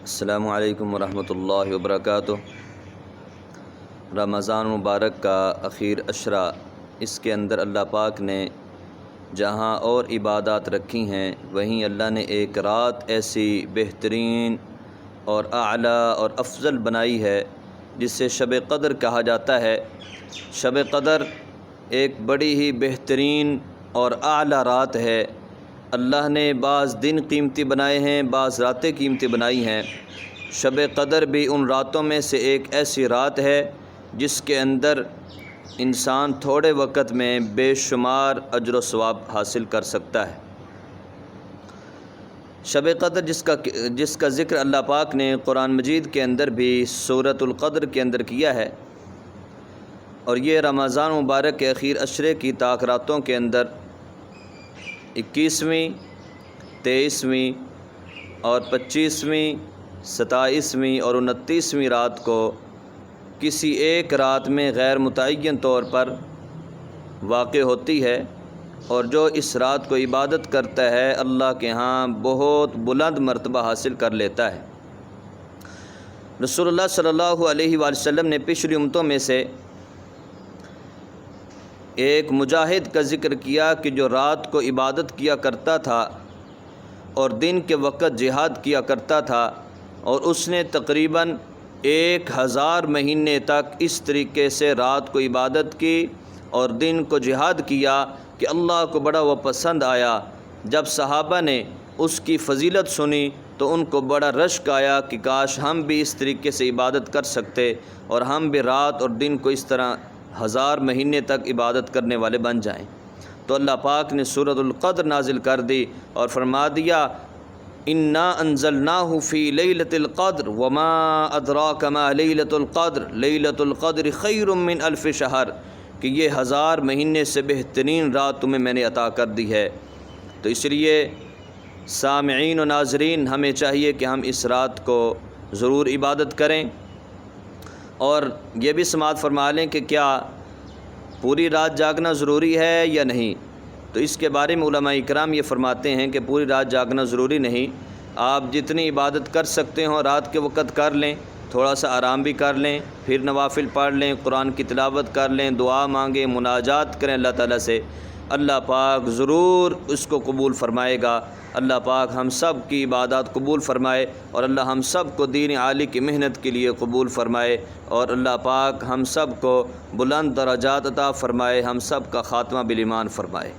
السلام علیکم ورحمۃ اللہ وبرکاتہ۔ رمضان مبارک کا اخیر عشرہ، اس کے اندر اللہ پاک نے جہاں اور عبادات رکھی ہیں وہیں اللہ نے ایک رات ایسی بہترین اور اعلیٰ اور افضل بنائی ہے جسے شب قدر کہا جاتا ہے۔ شب قدر ایک بڑی ہی بہترین اور اعلیٰ رات ہے۔ اللہ نے بعض دن قیمتی بنائے ہیں، بعض راتیں قیمتی بنائی ہیں۔ شب قدر بھی ان راتوں میں سے ایک ایسی رات ہے جس کے اندر انسان تھوڑے وقت میں بے شمار اجر و ثواب حاصل کر سکتا ہے۔ شب قدر جس کا ذکر اللہ پاک نے قرآن مجید کے اندر بھی سورۃ القدر کے اندر کیا ہے، اور یہ رمضان مبارک کے اخیر عشرے کی طاق راتوں کے اندر 21ویں، 23ویں اور 25ویں، 27ویں اور 29ویں رات کو کسی ایک رات میں غیر متعین طور پر واقع ہوتی ہے، اور جو اس رات کو عبادت کرتا ہے اللہ کے ہاں بہت بلند مرتبہ حاصل کر لیتا ہے۔ رسول اللہ صلی اللہ علیہ وآلہ وسلم نے پچھلی امتوں میں سے ایک مجاہد کا ذکر کیا کہ جو رات کو عبادت کیا کرتا تھا اور دن کے وقت جہاد کیا کرتا تھا، اور اس نے تقریباً 1000 مہینے تک اس طریقے سے رات کو عبادت کی اور دن کو جہاد کیا کہ اللہ کو بڑا وہ پسند آیا۔ جب صحابہ نے اس کی فضیلت سنی تو ان کو بڑا رشک آیا کہ کاش ہم بھی اس طریقے سے عبادت کر سکتے اور ہم بھی رات اور دن کو اس طرح 1000 مہینے تک عبادت کرنے والے بن جائیں۔ تو اللہ پاک نے سورۃ القدر نازل کر دی اور فرما دیا انا انزلناہ فی لیلۃ القدر وما ادراک ما لیلۃ القدر لیلۃ القدر خیر من الف شہر، کہ یہ 1000 مہینے سے بہترین رات تمہیں میں نے عطا کر دی ہے۔ تو اس لیے سامعین و ناظرین ہمیں چاہیے کہ ہم اس رات کو ضرور عبادت کریں، اور یہ بھی سماعت فرما لیں کہ کیا پوری رات جاگنا ضروری ہے یا نہیں۔ تو اس کے بارے میں علماء اکرام یہ فرماتے ہیں کہ پوری رات جاگنا ضروری نہیں، آپ جتنی عبادت کر سکتے ہوں رات کے وقت کر لیں، تھوڑا سا آرام بھی کر لیں، پھر نوافل پڑھ لیں، قرآن کی تلاوت کر لیں، دعا مانگیں، مناجات کریں اللہ تعالیٰ سے، اللہ پاک ضرور اس کو قبول فرمائے گا۔ اللہ پاک ہم سب کی عبادات قبول فرمائے، اور اللہ ہم سب کو دین عالی کی محنت کے لیے قبول فرمائے، اور اللہ پاک ہم سب کو بلند درجات عطا فرمائے، ہم سب کا خاتمہ بالایمان فرمائے۔